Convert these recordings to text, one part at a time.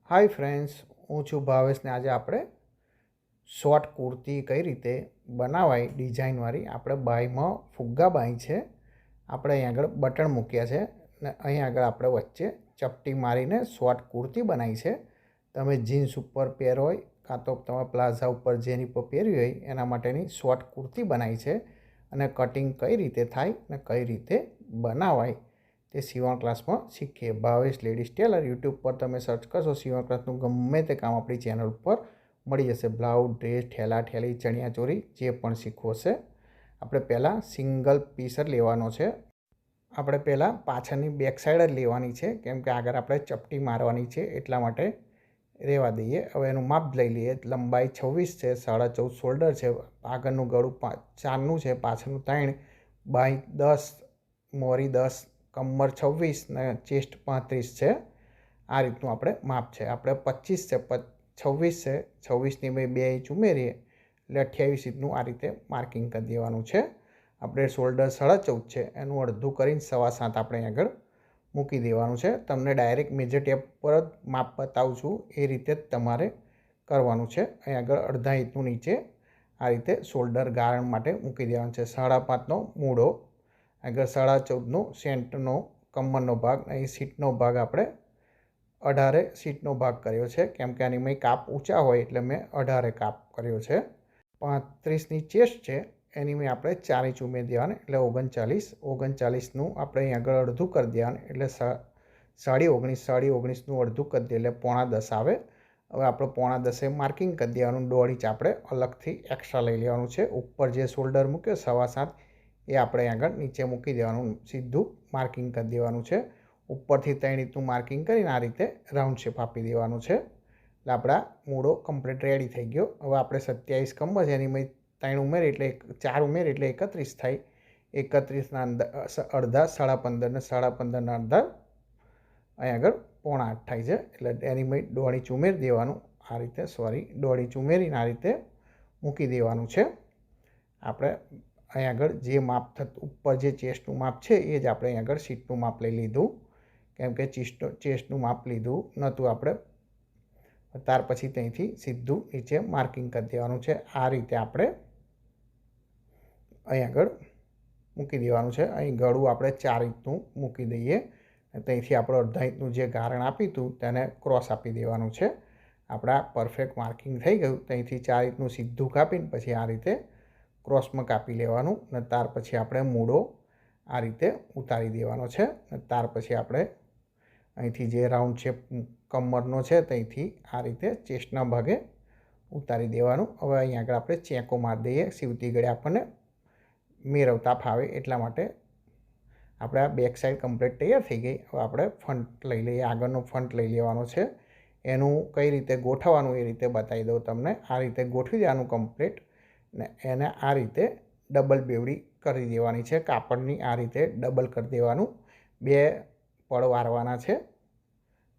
Hi friends, હું છું ભાવેશને. આજે આપણે શોર્ટ કુર્તી કઈ રીતે બનાવાય ડિઝાઇનવાળી, આપણે બાયમાં ફુગ્ગા બાય છે. આપણે અહીં આગળ બટન મૂક્યા છે ને અહીં આગળ આપણે વચ્ચે ચપટી મારીને શોર્ટ કુર્તી બનાવી છે. તમે જીન્સ ઉપર પહેરો હોય કાં તો તમે પ્લાઝા ઉપર જેની પર પહેરવી હોય એના માટેની શોર્ટ કુર્તી બનાવી છે. અને કટિંગ કઈ રીતે થાય ને કઈ રીતે બનાવાય તે સીવણ ક્લાસમાં શીખીએ. ભાવેશ લેડીઝ ટેલર યુટ્યુબ પર તમે સર્ચ કરશો સીવણ ક્લાસનું ગમે તે કામ આપણી ચેનલ ઉપર મળી જશે. બ્લાઉઝ, ડ્રેસ, ઠેલા ઠેલી, ચણિયાચોળી જે પણ શીખવો છે. આપણે પહેલાં સિંગલ પીસ જ લેવાનો છે. આપણે પહેલાં પાછળની બેક સાઈડ જ લેવાની છે, કેમ કે આગળ આપણે ચપટી મારવાની છે એટલા માટે રહેવા દઈએ. હવે એનું માપ લઈ લઈએ. લંબાઈ 26 છે, 14.5 શોલ્ડર છે, આગળનું ગળું 4નું છે, પાછળનું 3, બાય 10, મોરી 10, કમર 26 ને ચેસ્ટ 35 છે. આ રીતનું આપણે માપ છે. આપણે 25 છે, 26 છે, 26ની મેં 2 ઇંચ ઉમેરીએ એટલે 28 ઇંચનું આ રીતે માર્કિંગ કરી દેવાનું છે. આપણે શોલ્ડર 14.5 છે, એનું અડધું કરીને 7.25 આપણે આગળ મૂકી દેવાનું છે. તમને ડાયરેક્ટ મેજર ટેપ પર જ માપ બતાવું છું, એ રીતે જ તમારે કરવાનું છે. અહીં આગળ અડધા ઇંચનું નીચે આ રીતે શોલ્ડર ગાળણ માટે મૂકી દેવાનું છે. 5.5નો મૂળો, આગળ 14.5નો સેન્ટરનો કમરનો ભાગ, અહીં સીટનો ભાગ આપણે 18 સીટનો ભાગ કર્યો છે, કેમ કે આની મેં કાપ ઊંચા હોય એટલે મેં 18 કાપ કર્યો છે. 35ની ચેસ્ટ છે, એની મેં આપણે 4 ઇંચ ઉમેરી દેવાને એટલે 39નું આપણે અહીં આગળ અડધું કરી દેવાનું એટલે 19.5નું અડધું કરી દે એટલે 9.5 આવે. હવે આપણે 9.5 માર્કિંગ કરી દેવાનું. 1.5 ઇંચ આપણે અલગથી એક્સ્ટ્રા લઈ લેવાનું છે. ઉપર જે શોલ્ડર મૂક્યો 7.25 એ આપણે આગળ નીચે મૂકી દેવાનું, સીધું માર્કિંગ કરી દેવાનું છે. ઉપરથી 3 ઇંચનું માર્કિંગ કરીને આ રીતે રાઉન્ડ શેપ આપી દેવાનું છે. એટલે આપણા મૂળો કમ્પ્લીટ રેડી થઈ ગયો. હવે આપણે 27 કમર છે, એની મેં 3 ઉમેરી એટલે 4 ઉમેરી એટલે 31 થાય. 31ના અંદર અડધા 15.5 ને 15.5ના અડધા અહીં આગળ 7.25 થાય છે. એટલે એની મેં 1.5 ઇંચ ઉમેરી દેવાનું. આ રીતે 1.5 ઇંચ ઉમેરીને આ રીતે મૂકી દેવાનું છે. આપણે અહીં આગળ જે માપ ઉપર જે ચેસ્ટનું માપ છે એ જ આપણે અહીં આગળ સીટનું માપ લઈ લીધું, કેમ કે ચેસ્ટનું માપ લીધું નહોતું આપણે. ત્યાર પછી ત્યાંથી સીધું નીચે માર્કિંગ કરી દેવાનું છે. આ રીતે આપણે અહીં આગળ મૂકી દેવાનું છે. અહીં ગળું આપણે 4 ઇંચનું મૂકી દઈએ. ત્યાંથી આપણે અડધા ઇંચનું જે ગારણ આપ્યું હતું તેને ક્રોસ આપી દેવાનું છે. આપણા પરફેક્ટ માર્કિંગ થઈ ગયું. ત્યાંથી 4 ઇંચનું સીધું કાપીને પછી આ રીતે ક્રોસમાં કાપી લેવાનું અને ત્યાર પછી આપણે મૂળો આ રીતે ઉતારી દેવાનો છે. ત્યાર પછી આપણે અહીંથી જે રાઉન્ડ શેપ કમરનો છે ત્યાંથી આ રીતે ચેસ્ટના ભાગે ઉતારી દેવાનું. હવે અહીં આગળ આપણે ચેકો મારી દઈએ. સીવતી ઘડી આપણને મેળવતા ફાવે એટલા માટે. આપણે આ બેક સાઈડ કમ્પ્લીટ તૈયાર થઈ ગઈ. હવે આપણે ફ્રન્ટ લઈ લઈએ. આગળનો ફ્રન્ટ લઈ લેવાનો છે. એનું કઈ રીતે ગોઠવવાનું એ રીતે બતાવી દઉં તમને. આ રીતે ગોઠવી દેવાનું કમ્પ્લીટ ને એને આ રીતે ડબલ બેવડી કરી દેવાની છે. કાપડની આ રીતે ડબલ કરી દેવાનું. 2 પડ વારવાના છે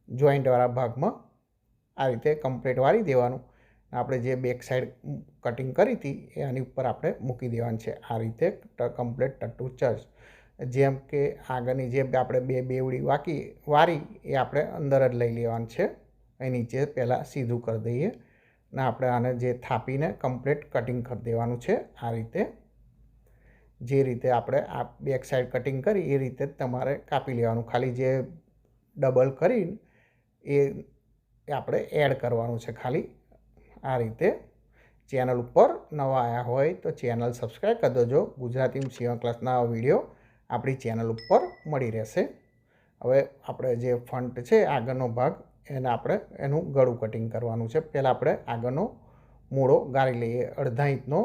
જોઈન્ટવાળા ભાગમાં. આ રીતે કમ્પ્લીટ વારી દેવાનું. આપણે જે બેક સાઈડ કટિંગ કરી હતી એ આની ઉપર આપણે મૂકી દેવાની છે. આ રીતે કમ્પ્લીટ ટટ્ટુ ચર્ચ. જેમ કે આગળની જે આપણે 2 બેવડી વારી એ આપણે અંદર જ લઈ લેવાની છે. અહીં નીચે પહેલાં સીધું કરી દઈએ ને આપણે આને જે થાપીને કમ્પ્લીટ કટિંગ કરી દેવાનું છે. આ રીતે જે રીતે આપણે આ બેક સાઈડ કટિંગ કરી એ રીતે જ તમારે કાપી લેવાનું. ખાલી જે ડબલ કરીને એ આપણે એડ કરવાનું છે ખાલી. આ રીતે ચેનલ ઉપર નવા આવ્યા હોય તો ચેનલ સબસ્ક્રાઈબ કરી દેજો. ગુજરાતી સીવણ ક્લાસના વિડીયો આપણી ચેનલ ઉપર મળી રહેશે. હવે આપણે જે ફ્રન્ટ છે આગળનો ભાગ એને આપણે એનું ગળું કટિંગ કરવાનું છે. પહેલાં આપણે આગળનો મૂળો ગાળી લઈએ. અડધા ઇંચનો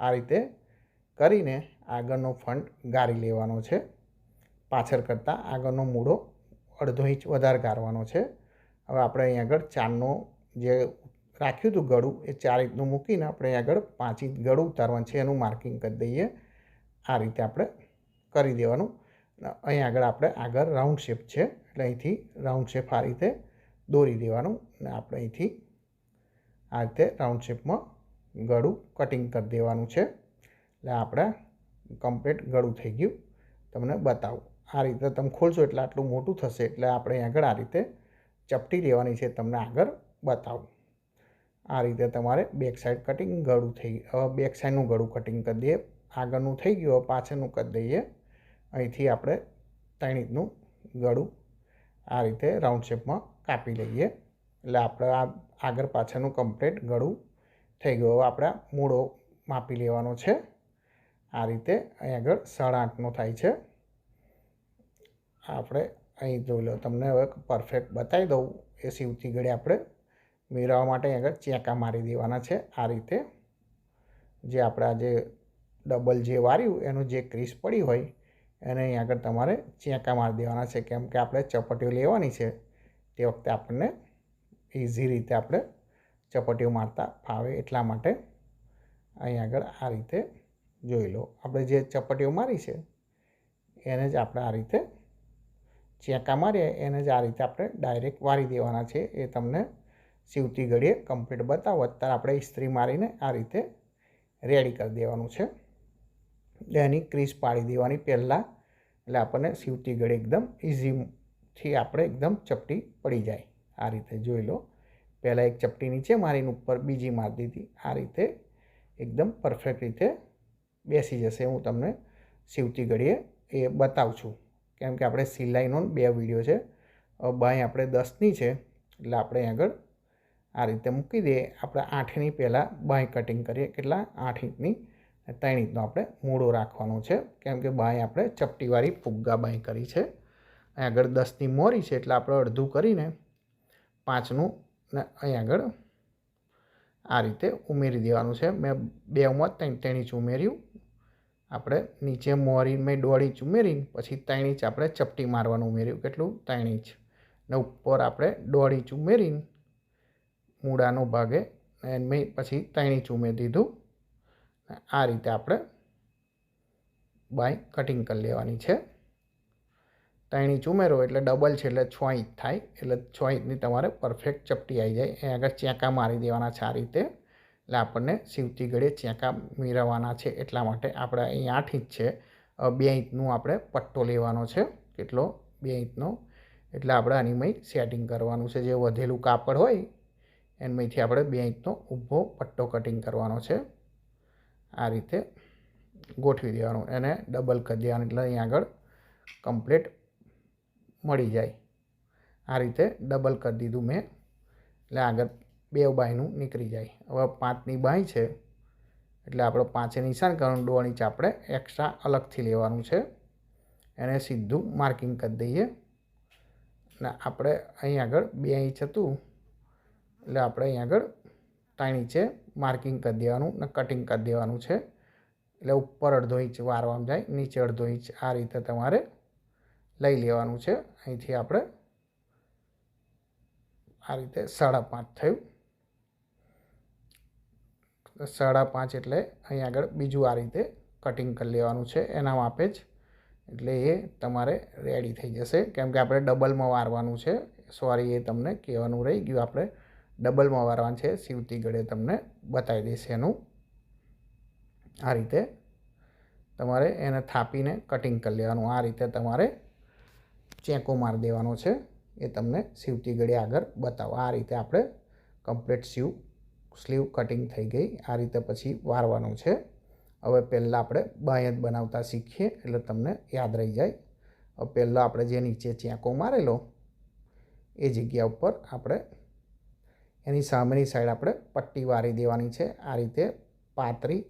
આ રીતે કરીને આગળનો ફ્રન્ટ ગાળી લેવાનો છે. પાછળ કરતાં આગળનો મૂળો અડધો ઇંચ વધારે ગાળવાનો છે. હવે આપણે અહીં આગળ 4નો જે રાખ્યું હતું ગળું એ 4 ઇંચનું મૂકીને આપણે અહીં આગળ 5 ઇંચ ગળું ઉતારવાનું છે. એનું માર્કિંગ કરી દઈએ. આ રીતે આપણે કરી દેવાનું. અહીં આગળ આપણે આગળ રાઉન્ડ શેપ છે એટલે અહીંથી રાઉન્ડ શેપ આ રીતે દોરી દેવાનું અને આપણે અહીંથી આ રીતે રાઉન્ડ શેપમાં ગળું કટિંગ કરી દેવાનું છે. એટલે આપણે કમ્પ્લીટ ગળું થઈ ગયું. તમને બતાવું આ રીતે તમે ખોલશો એટલે આટલું મોટું થશે એટલે આપણે અહીં આગળ આ રીતે ચપટી લેવાની છે તમને આગળ બતાવું. આ રીતે તમારે બેક સાઈડ કટિંગ ગળું થઈ ગયું. હવે બેક સાઈડનું ગળું કટિંગ કરી દઈએ. આગળનું થઈ ગયું, હવે પાછળનું કરી દઈએ. અહીંથી આપણે 3 ઇંચનું ગળું આ રીતે રાઉન્ડ શેપમાં કાપી લઈએ. એટલે આપણે આ આગળ પાછળનું કમ્પ્લીટ ગળું થઈ ગયું. હવે આપણે મૂળો માપી લેવાનો છે. આ રીતે અહીં આગળ 8.5નો થાય છે. આપણે અહીં જોઈ લો, તમને હવે પરફેક્ટ બતાવી દઉં. એ સીવતી ઘડી આપણે મેળવવા માટે આગળ ચેકા મારી દેવાના છે. આ રીતે જે આપણે આ જે ડબલ જે વાર્યું એનું જે ક્રીસ પડી હોય એને અહીં આગળ તમારે ચેકા મારી દેવાના છે. કેમ કે આપણે ચપટીઓ લેવાની છે તે વખતે આપણને ઇઝી રીતે આપણે ચપટીઓ મારતા ફાવે એટલા માટે અહીં આગળ આ રીતે જોઈ લો. આપણે જે ચપટીઓ મારી છે એને જ આપણે આ રીતે ચેકા મારીએ એને જ આ રીતે આપણે ડાયરેક્ટ વારી દેવાના છે. એ તમને સીવતી ઘડીએ કમ્પ્લીટ બતાવો. અત્યારે આપણે ઇસ્ત્રી મારીને આ રીતે રેડી કરી દેવાનું છે. એની ક્રીસ પાડી દેવાની પહેલાં, એટલે આપણને સીવતી ઘડી એકદમ ઇઝીથી આપણે એકદમ ચપટી પડી જાય. આ રીતે જોઈ લો. પહેલાં એક ચપટી નીચે મારીને ઉપર બીજી મારી દીધી. આ રીતે એકદમ પરફેક્ટ રીતે બેસી જશે. હું તમને સીવતી ઘડીએ એ બતાવું છું. કેમ કે આપણે સિલાઈનો 2 વિડીયો છે. બાય આપણે 10ની છે એટલે આપણે આગળ આ રીતે મૂકી દઈએ. આપણે 8ની પહેલાં બાય કટિંગ કરીએ. કેટલા? 8 ઇંચની 3 ઇંચનો આપણે મૂળો રાખવાનો છે. કેમ કે બાય આપણે ચપટીવાળી ફુગ્ગા બાય કરી છે. આગળ 10ની મોરી છે એટલે આપણે અડધું કરીને 5નું ને અહીં આગળ આ રીતે ઉમેરી દેવાનું છે. મેં 2માં 3 ઇંચ ઉમેર્યું. આપણે નીચે મોરી મેં 1.5 ઇંચ ઉમેરીને પછી 3 ઇંચ આપણે ચપટી મારવાનું ઉમેર્યું. કેટલું? 3 ઇંચ. ને ઉપર આપણે 1.5 ઇંચ ઉમેરીને મૂળાનો ભાગે મેં પછી 3 ઇંચ ઉમેરી દીધું. આ રીતે આપણે બાય કટિંગ કરી લેવાની છે. 3 ઇંચ ઉમેરો એટલે ડબલ છે એટલે 6 ઇંચ થાય. એટલે 6 ઇંચની તમારે પરફેક્ટ ચપટી આવી જાય. એ આગળ ચેકા મારી દેવાના છે આ રીતે. એટલે આપણને સીવતી ઘડીએ ચેકા મેળવવાના છે. એટલા માટે આપણે અહીં 8 ઇંચ છે. 2 ઇંચનું આપણે પટ્ટો લેવાનો છે. કેટલો? 2 ઇંચનો. એટલે આપણે આનીમાં સેટિંગ કરવાનું છે. જે વધેલું કાપડ હોય એનમાંથી આપણે 2 ઇંચનો ઊભો પટ્ટો કટિંગ કરવાનો છે. આ રીતે ગોઠવી દેવાનું. એને ડબલ કરી દેવાનું એટલે અહીં આગળ કમ્પ્લીટ મળી જાય. આ રીતે ડબલ કરી દીધું મેં. એટલે આગળ 2 બાયનું નીકળી જાય. હવે 5ની બાય છે એટલે આપણે 5એ નિશાન કરવાનું. 1.5 ઇંચ આપણે એક્સ્ટ્રા અલગથી લેવાનું છે. એને સીધું માર્કિંગ કરી દઈએ. અને આપણે અહીં આગળ 2 ઇંચ હતું એટલે આપણે અહીં આગળ 3 ઇંચે માર્કિંગ કરી દેવાનું અને કટિંગ કરી દેવાનું છે. એટલે ઉપર 1/2 ઇંચ વારવાનું જાય, નીચે 1/2 ઇંચ આ રીતે તમારે લઈ લેવાનું છે. અહીંથી આપણે આ રીતે 5.5 થયું. 5.5 એટલે અહીં આગળ બીજું આ રીતે કટિંગ કરી લેવાનું છે એના માપે જ. એટલે એ તમારે રેડી થઈ જશે. કેમ કે આપણે ડબલમાં વારવાનું છે. સોરી, એ તમને કહેવાનું રહી ગયું. આપણે ડબલમાં વારવાનું છે. સીવતી ઘડે તમને બતાવી દેશે એનું. આ રીતે તમારે એને થાપીને કટિંગ કરી લેવાનું. આ રીતે તમારે ચેકો મારી દેવાનો છે. એ તમને સીવતી ઘડી આગળ બતાવો. આ રીતે આપણે કમ્પ્લીટ સ્લીવ કટિંગ થઈ ગઈ. આ રીતે પછી વારવાનું છે. હવે પહેલાં આપણે બાય જ બનાવતા શીખીએ એટલે તમને યાદ રહી જાય. હવે પહેલાં આપણે જે નીચે ચેકો મારેલો એ જગ્યા ઉપર આપણે એની સામેની સાઈડ આપણે પટ્ટી વારી દેવાની છે. આ રીતે પાતળી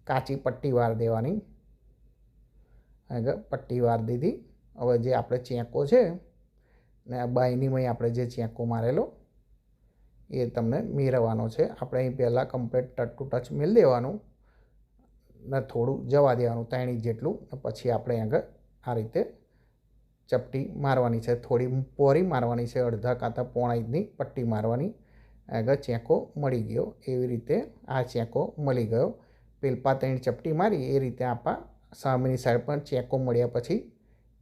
કાચી પટ્ટી વાર દેવાની. આગળ પટ્ટી વાર દીધી. હવે જે આપણે ચેકો છે ને બાયનીમાં આપણે જે ચેકો મારેલો એ તમને મેળવવાનો છે. આપણે અહીં પહેલાં કમ્પ્લીટ ટચ ટુ ટચ મેળ દેવાનું ને થોડું જવા દેવાનું 3 ઇંચ જેટલું. પછી આપણે આગળ આ રીતે ચપટી મારવાની છે. થોડી પોરી મારવાની છે. અડધા કાંતા 1.5 ઇંચની પટ્ટી મારવાની. આગળ ચેકો મળી ગયો. એવી રીતે આ ચેકો મળી ગયો. પેલપા 3 ચપટી મારી એ રીતે આપણા સામેની સાઈડ પર ચેકો મળ્યા પછી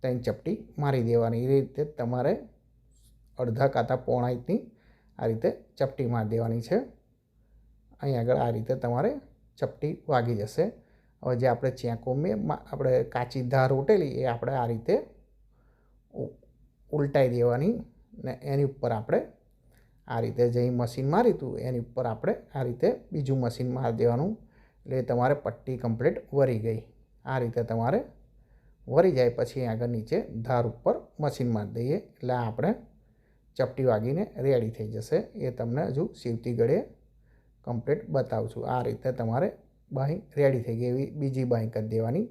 3 ચપટી મારી દેવાની. એ રીતે તમારે અડધા કાંતા 1.5 ઇંચની આ રીતે ચપટી મારી દેવાની છે. અહીં આગળ આ રીતે તમારે ચપટી વાગી જશે. હવે જે આપણે ચેકો આપણે કાચી ધાર ઉટેલી એ આપણે આ રીતે ઉલટાઈ દેવાની ને એની ઉપર આપણે આ રીતે જે મશીન માર્યું હતું એની ઉપર આપણે આ રીતે બીજું મશીન મારી દેવાનું, એટલે તમારે પટ્ટી કમ્પ્લીટ વળી ગઈ. આ રીતે તમારે વળી જાય પછી આગળ નીચે ધાર ઉપર મશીન મારી દઈએ એટલે આપણે ચપટી વાગીને રેડી થઈ જશે. એ તમને હજુ સીવતી ઘડીએ કમ્પ્લીટ બતાવું છું. આ રીતે તમારે બાંય રેડી થઈ ગઈ એવી બીજી બાંય કરી દેવાની.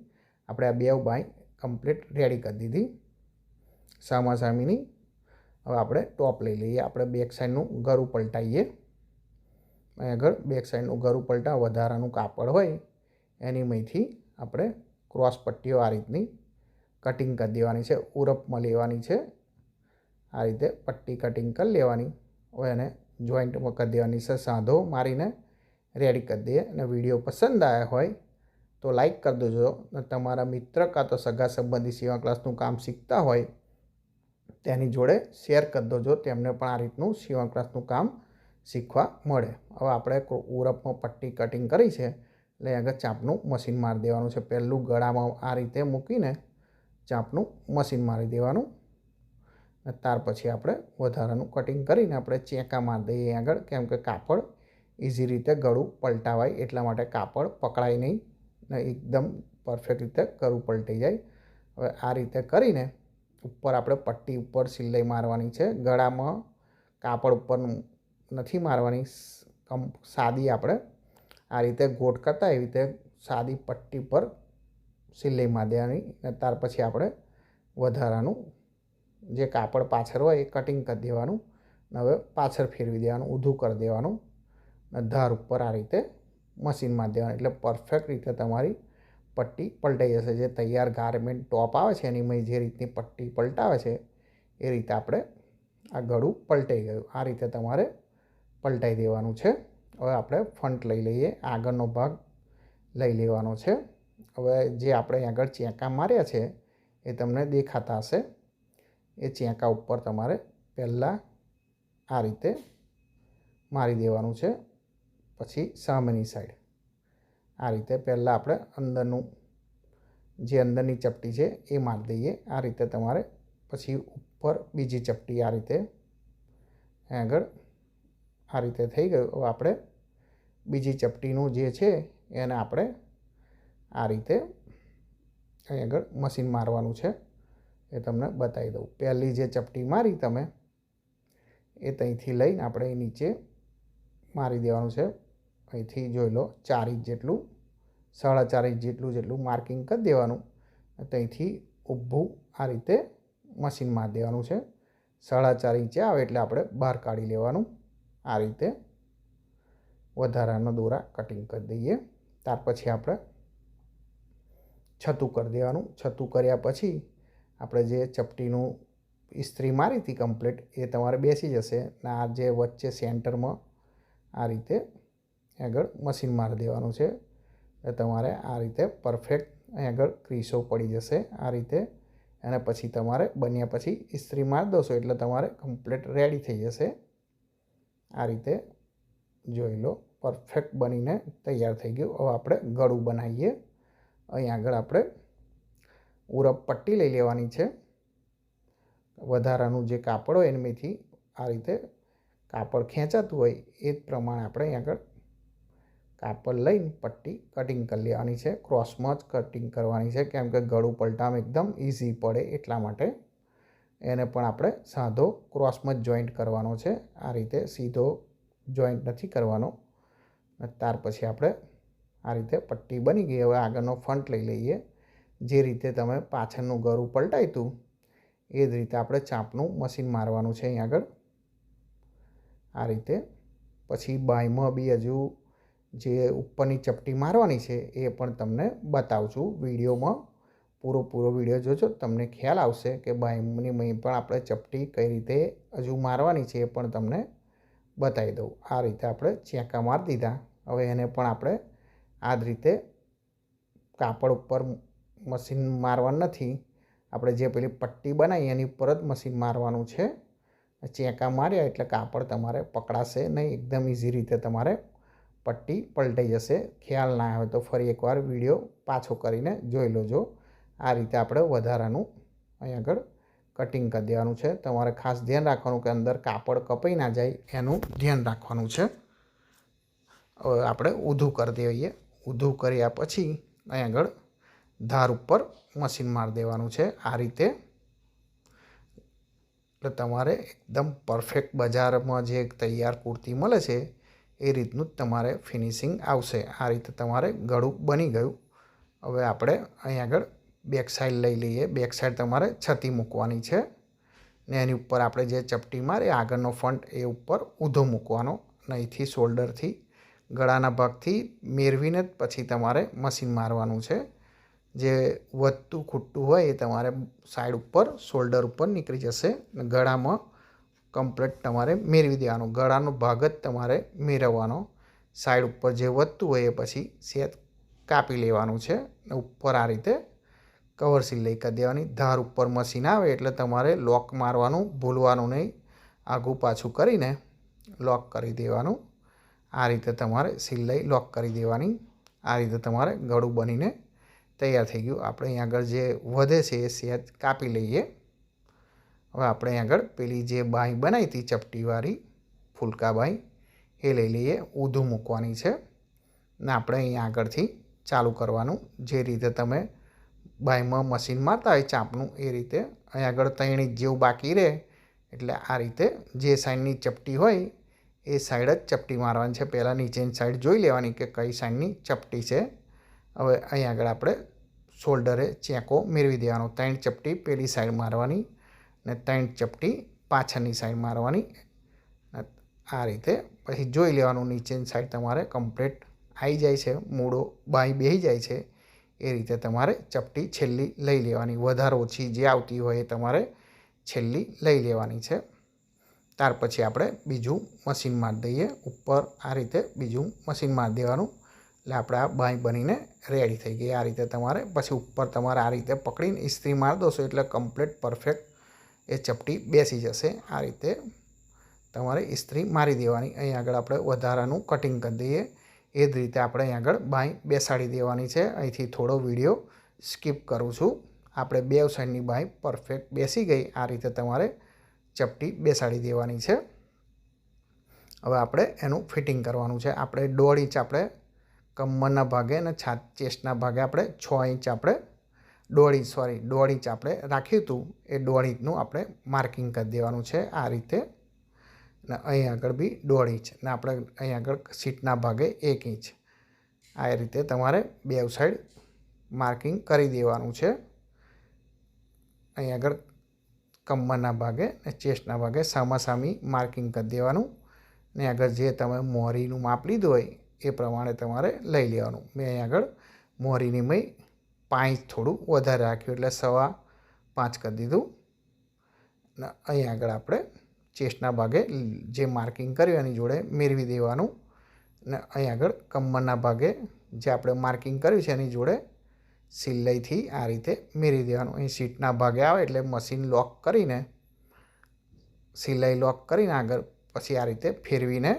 આપણે આ બે બાંય કમ્પ્લીટ રેડી કરી દીધી સામાસામીની. હવે આપણે ટોપ લઈ લઈએ. આપણે બેક સાઈડનું ગળું પલટાઈએ. અહીં આગળ બેક સાઈડનું ગળું પલટા વધારાનું કાપડ હોય એની મહીથી આપણે ક્રોસ પટ્ટીઓ આ રીતની કટિંગ કરી દેવાની છે, ઉરપમાં લેવાની છે. આ રીતે પટ્ટી કટિંગ કરી લેવાની. હવે એને જોઈન્ટમાં કરી દેવાની છે, સાંધો મારીને રેડી કરી દઈએ. અને વિડીયો પસંદ આવ્યા હોય તો લાઈક કરી દેજો. અને તમારા મિત્ર કાં તો સગા સંબંધી સીવણ ક્લાસનું કામ શીખતા હોય તેની જોડે શેર કરી દેજો, તેમને પણ આ રીતનું સીવણ ક્લાસનું કામ શીખવા મળે. હવે આપણે ઉરપમાં પટ્ટી કટિંગ કરી છે એટલે આગળ ચાંપનું મશીન મારી દેવાનું છે. પહેલું ગળામાં આ રીતે મૂકીને ચાંપનું મશીન મારી દેવાનું. ત્યાર પછી આપણે વધારાનું કટિંગ કરીને આપણે ચેકા મારી દઈએ આગળ, કેમ કે કાપડ ઇઝી રીતે ગળું પલટાવાય એટલા માટે. કાપડ પકડાય નહીં ને એકદમ પરફેક્ટ રીતે ગળું પલટી જાય. હવે આ રીતે કરીને ઉપર આપણે પટ્ટી ઉપર સિલાઈ મારવાની છે. ગળામાં કાપડ ઉપર નથી મારવાની, સાદી આપણે આ રીતે ગોટ કરતા એવી રીતે સાદી પટ્ટી પર સિલાઈ મારી દેવાની. અને ત્યાર પછી આપણે વધારાનું જે કાપડ પાછળ હોય એ કટિંગ કરી દેવાનું. હવે પાછળ ફેરવી દેવાનું, ઊંધું કરી દેવાનું. અને ધાર ઉપર આ રીતે મશીન મારી દેવાનું એટલે પરફેક્ટ રીતે તમારી પટ્ટી પલટાઈ જશે. જે તૈયાર ગારમેન્ટ ટોપ આવે છે એની જે રીતની પટ્ટી પલટાવે છે એ રીતે આપણે આ ગળું પલટાઈ ગયું. આ રીતે તમારે પલટાઈ દેવાનું છે. હવે આપણે ફ્રન્ટ લઈ લઈએ, આગળનો ભાગ લઈ લેવાનો છે. હવે જે આપણે આગળ ચેકા માર્યા છે એ તમને દેખાતા હશે. એ ચેકા ઉપર તમારે પહેલાં આ રીતે મારી દેવાનું છે. પછી સામેની સાઈડ આ રીતે પહેલાં આપણે અંદરનું જે અંદરની ચપટી છે એ મારી દઈએ. આ રીતે તમારે પછી ઉપર બીજી ચપટી આ રીતે આગળ આ રીતે થઈ ગયું. હવે આપણે બીજી ચપટીનું જે છે એને આપણે આ રીતે અહીં આગળ મશીન મારવાનું છે એ તમને બતાવી દઉં. પહેલી જે ચપટી મારી તમે એ ત્યાંથી લઈને આપણે નીચે મારી દેવાનું છે. અહીંથી જોઈ લો 4 ઇંચ જેટલું, 4.5 ઇંચ જેટલું માર્કિંગ કરી દેવાનું. ત્યાંથી ઊભું આ રીતે મશીન મારી દેવાનું છે. 4.5 ઇંચે આવે એટલે આપણે બહાર કાઢી લેવાનું. આ રીતે વધારાના દોરા કટિંગ કરી દઈએ. ત્યાર પછી આપણે છતું કરી દેવાનું. છતું કર્યા પછી આપણે જે ચપટીનું ઇસ્ત્રી મારી હતી કમ્પ્લીટ એ તમારે બેસી જશે. અને આ જે વચ્ચે સેન્ટરમાં આ રીતે આગળ મશીન મારી દેવાનું છે. એટલે તમારે આ રીતે પરફેક્ટ અહીં આગળ ક્રીસો પડી જશે આ રીતે. અને પછી તમારે બન્યા પછી ઇસ્ત્રી મારી દોશો એટલે તમારે કમ્પ્લીટ રેડી થઈ જશે. આ રીતે જોઈ લો પરફેક્ટ બનીને તૈયાર થઈ ગયું. હવે આપણે ગળું બનાવીએ. અહીં આગળ આપણે ઉરપ પટ્ટી લઈ લેવાની છે. વધારાનું જે કાપડ હોય એમાંથી આ રીતે કાપડ ખેંચાતું હોય એ જ પ્રમાણે આપણે અહીં આગળ કાપડ લઈને પટ્ટી કટિંગ કરી લેવાની છે. ક્રોસમાં જ કટિંગ કરવાની છે, કેમ કે ગળું પલટામાં એકદમ ઇઝી પડે એટલા માટે. એને પણ આપણે સાદો ક્રોસમાં જ જોઈન્ટ કરવાનો છે. આ રીતે સીધો જોઈન્ટ નથી કરવાનો. ત્યાર પછી આપણે આ રીતે પટ્ટી બની ગઈ. હવે આગળનો ફ્રન્ટ લઈ લઈએ. જે રીતે તમે પાછળનું ગળું પલટાયું હતું એ જ રીતે આપણે ચાંપનું મશીન મારવાનું છે અહીં આગળ આ રીતે. પછી બાયમાં બી હજુ જે ઉપરની ચપટી મારવાની છે એ પણ તમને બતાવું છું વિડીયોમાં. પૂરો વિડીયો જોજો, તમને ખ્યાલ આવશે કે બાયની પણ આપણે ચપટી કઈ રીતે હજુ મારવાની છે એ પણ તમને બતાવી દઉં. આ રીતે આપણે ચેકા મારી દીધા. હવે એને પણ આપણે આ જ રીતે કાપડ ઉપર મશીન મારવાનું નથી, આપણે જે પેલી પટ્ટી બનાવી એની ઉપર જ મશીન મારવાનું છે. ચેકા માર્યા એટલે કાપડ તમારે પકડાશે નહીં, એકદમ ઇઝી રીતે તમારે પટ્ટી પલટાઈ જશે. ખ્યાલ ના આવે તો ફરી એકવાર વિડીયો પાછો કરીને જોઈ લેજો. આ રીતે આપણે વધારાનું અહીં આગળ કટિંગ કરી દેવાનું છે। તમારે ખાસ ધ્યાન રાખવાનું કે અંદર કાપડ કપાઈ ના જાય એનું ધ્યાન રાખવાનું છે। હવે આપણે ઊંધું કરી દઈએ। ઊંધું કર્યા પછી અહીં આગળ ધાર ઉપર મશીન મારી દેવાનું છે આ રીતે। એટલે તમારે એકદમ પરફેક્ટ બજારમાં જે તૈયાર કુર્તી મળે છે એ રીતનું જ તમારે ફિનિશિંગ આવશે। આ રીતે તમારે ગળું બની ગયું। હવે આપણે અહીં આગળ બેક સાઈડ લઈ લઈએ। બેક સાઈડ તમારે છતી મૂકવાની છે ને એની ઉપર આપણે જે ચપટી મારી આગળનો ફ્રન્ટ એ ઉપર ઊંધો મૂકવાનો। અહીંથી શોલ્ડરથી ગળાના ભાગથી મેળવીને જ પછી તમારે મશીન મારવાનું છે। જે વધતું ખૂટતું હોય એ તમારે સાઈડ ઉપર શોલ્ડર ઉપર નીકળી જશે। ગળામાં કમ્પ્લીટ તમારે મેળવી દેવાનું। ગળાનો ભાગ જ તમારે મેળવવાનો। સાઈડ ઉપર જે વધતું હોય એ પછી સેજ કાપી લેવાનું છે। ઉપર આ રીતે કવર સિલાઈ કરી દેવાની। ધાર ઉપર મશીન આવે એટલે તમારે લોક મારવાનું ભૂલવાનું નહીં। આઘું પાછું કરીને લોક કરી દેવાનું। આ રીતે તમારે સિલાઈ લોક કરી દેવાની। આ રીતે તમારે ગળું બનીને તૈયાર થઈ ગયું। આપણે અહીં આગળ જે વધે છે એ સેજ કાપી લઈએ। હવે આપણે અહીં આગળ પેલી જે બાંય બનાવી હતી ચપટીવાળી ફૂલકા બાંય એ લઈ લઈએ। ઊંધું મૂકવાની છે ને આપણે અહીં આગળથી ચાલુ કરવાનું। જે રીતે તમે બાંયમાં મશીન મારતા હોય ચાંપનું એ રીતે અહીં આગળ 3 ઇંચ જેવું બાકી રહે એટલે આ રીતે જે સાઈડની ચપટી હોય એ સાઈડ જ ચપટી મારવાની છે। પહેલાં નીચેની સાઈડ જોઈ લેવાની કે કઈ સાઈડની ચપટી છે। હવે અહીં આગળ આપણે શોલ્ડરે ચેકો મેળવી દેવાનો। 3 ચપટી પેલી સાઈડ મારવાની ને 3 ચપટી પાછળની સાઈડ મારવાની। આ રીતે પછી જોઈ લેવાનું નીચેની સાઈડ તમારે કમ્પ્લીટ આવી જાય છે। મૂળો બાંય બેસી જાય છે એ રીતે તમારે ચપટી છેલ્લી લઈ લેવાની। વધારે ઓછી જે આવતી હોય એ તમારે છેલ્લી લઈ લેવાની છે। ત્યાર પછી આપણે બીજું મશીન મારી દઈએ। ઉપર આ રીતે બીજું મશીન મારી દેવાનું એટલે આપણે આ બાંય બનીને રેડી થઈ ગઈ। આ રીતે તમારે પછી ઉપર તમારે આ રીતે પકડીને ઇસ્ત્રી મારી દોશો એટલે કમ્પ્લીટ પરફેક્ટ એ ચપટી બેસી જશે। આ રીતે તમારે ઇસ્ત્રી મારી દેવાની। અહીં આગળ આપણે વધારાનું કટિંગ કરી દઈએ। એ જ રીતે આપણે અહીં આગળ બાંય બેસાડી દેવાની છે। અહીંથી થોડો વિડીયો સ્કીપ કરું છું। આપણે બે સાઈડની બાંય પરફેક્ટ બેસી ગઈ। આ રીતે તમારે ચપટી બેસાડી દેવાની છે। હવે આપણે એનું ફિટિંગ કરવાનું છે। આપણે 1.5 ઇંચ આપણે કમરના ભાગે અને ચેસ્ટના ભાગે આપણે 6 ઇંચ આપણે 1.5 ઇંચ આપણે રાખ્યું હતું એ 1.5 ઇંચનું આપણે માર્કિંગ કરી દેવાનું છે આ રીતે। ને અહીં આગળ બી 1.5 ઇંચ ને આપણે અહીં આગળ સીટના ભાગે 1 ઇંચ આ રીતે તમારે બે સાઈડ માર્કિંગ કરી દેવાનું છે। અહીં આગળ કમરના ભાગે ને ચેસ્ટના ભાગે સામાસામી માર્કિંગ કરી દેવાનું ને આગળ જે તમે મોહરીનું માપ લીધું હોય એ પ્રમાણે તમારે લઈ લેવાનું। મેં અહીં આગળ મોહરીની મેં 5 ઇંચ થોડું વધારે રાખ્યું એટલે 5.25 કરી દીધું ને અહીં આગળ આપણે ચેસ્ટના ભાગે જે માર્કિંગ કર્યું એની જોડે મેળવી દેવાનું ને અહીં આગળ કમરના ભાગે જે આપણે માર્કિંગ કર્યું છે એની જોડે સિલાઈથી આ રીતે મેળવી દેવાનું। અહીં સીટના ભાગે આવે એટલે મશીન લોક કરીને સિલાઈ લોક કરીને આગળ પછી આ રીતે ફેરવીને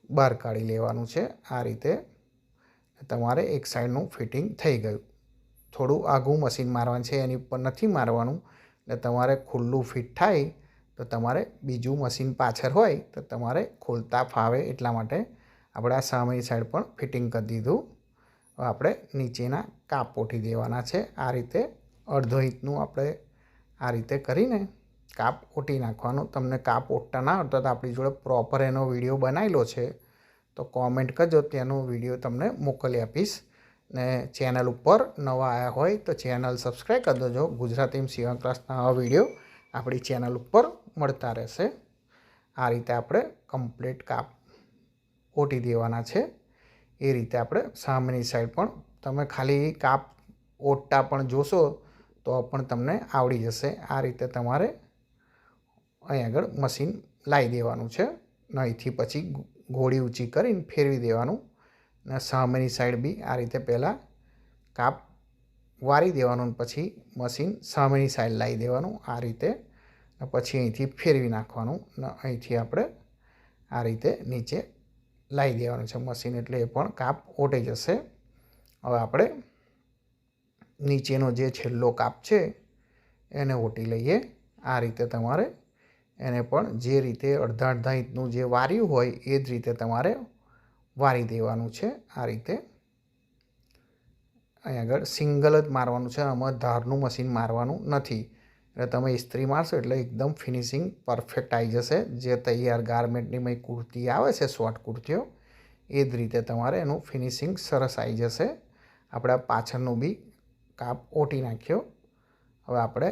બહાર કાઢી લેવાનું છે। આ રીતે તમારે એક સાઈડનું ફિટિંગ થઈ ગયું। થોડું આઘું મશીન મારવાનું છે એની ઉપર નથી મારવાનું એટલે તમારે ખુલ્લું ફિટ થાય તો તમારે બીજું મશીન પાછળ હોય તો તમારે ખોલતા ફાવે એટલા માટે આપણે આ સામેની સાઈડ પણ ફિટિંગ કરી દીધું। હવે આપણે નીચેના કાપ ઓઠી દેવાના છે। આ રીતે 1/2 ઇંચનું આપણે આ રીતે કરીને કાપ ઓટી નાખવાનો। તમને કાપ ઓટતા ના આવડતા તો આપણી જોડે પ્રોપર એનો વિડીયો બનાવેલો છે તો કોમેન્ટ કરજો, તેનો વિડીયો તમને મોકલી આપીશ। ને ચેનલ ઉપર નવા આવ્યા હોય તો ચેનલ સબસ્ક્રાઈબ કરી દેજો। ગુજરાતીમાં સીવણ ક્લાસના આવા વિડીયો આપણી ચેનલ ઉપર મળતા રહેશે। આ રીતે આપણે કમ્પ્લીટ કાપ ઓટી દેવાના છે। એ રીતે આપણે સામેની સાઈડ પણ તમે ખાલી કાપ ઓટતા પણ જોશો તો પણ તમને આવડી જશે। આ રીતે તમારે અહીં આગળ મશીન લાવી દેવાનું છે ને અહીંથી પછી ઘોડી ઊંચી કરીને ફેરવી દેવાનું ને સામેની સાઈડ બી આ રીતે પહેલાં કાપ વારી દેવાનું પછી મશીન સામેની સાઈડ લાવી દેવાનું આ રીતે ને પછી અહીંથી ફેરવી નાખવાનું ને અહીંથી આપણે આ રીતે નીચે લાવી દેવાનું છે મશીન એટલે એ પણ કાપ ઓટી જશે। હવે આપણે નીચેનો જે છેલ્લો કાપ છે એને ઓટી લઈએ. આ રીતે તમારે એને પણ જે રીતે અડધા અડધા ઇંચનું જે વાર્યું હોય એ જ રીતે તમારે વારી દેવાનું છે. આ રીતે અહીં આગળ સિંગલ જ મારવાનું છે, આમાં ધારનું મશીન મારવાનું નથી. એટલે તમે ઇસ્ત્રી મારશો એટલે એકદમ ફિનિશિંગ પરફેક્ટ આવી જશે. જે તૈયાર ગારમેન્ટની મેં કુર્તી આવે છે, શોર્ટ કુર્તીઓ, એ જ રીતે તમારે એનું ફિનિશિંગ સરસ આવી જશે. આપણે પાછળનું બી કાપ ઓટી નાખ્યો. હવે આપણે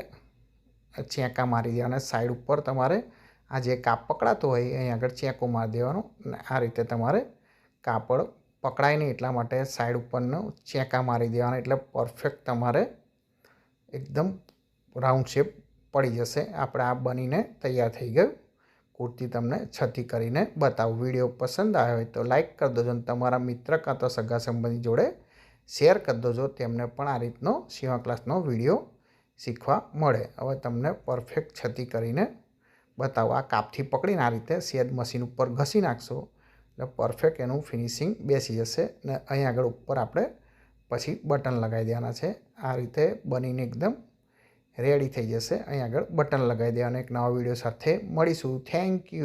ચેંકા મારી દેવાના. સાઈડ ઉપર તમારે આ જે કાપ પકડાતો હોય અહીં આગળ ચેકો મારી દેવાનો. અને આ રીતે તમારે કાપડ પકડાય નહીં એટલા માટે સાઈડ ઉપરનો ચેકા મારી દેવાના. એટલે પરફેક્ટ તમારે એકદમ રાઉન્ડ શેપ પડી જશે. આપણે આ બનીને તૈયાર થઈ ગયું. કુર્તી તમને છતી કરીને બતાવું. વિડીયો પસંદ આવ્યો હોય તો લાઈક કરી દેજો અને તમારા મિત્ર કાં તો સગા સંબંધી જોડે શેર કરી દેજો. તેમને પણ આ રીતનો સીવણ ક્લાસનો વિડીયો શીખવા મળે. હવે તમને પરફેક્ટ છતી કરીને બતાવો. આ કાપથી પકડીને આ રીતે સેજ મશીન ઉપર ઘસી નાખશો એટલે પરફેક્ટ એનું ફિનિશિંગ બેસી જશે. ને અહીં આગળ ઉપર આપણે પછી બટન લગાવી દેવાના છે. આ રીતે બનીને એકદમ રેડી થઈ જશે. અહીં આગળ બટન લગાવી દેવાના. એક નવા વિડીયો સાથે મળીશું. Thank you.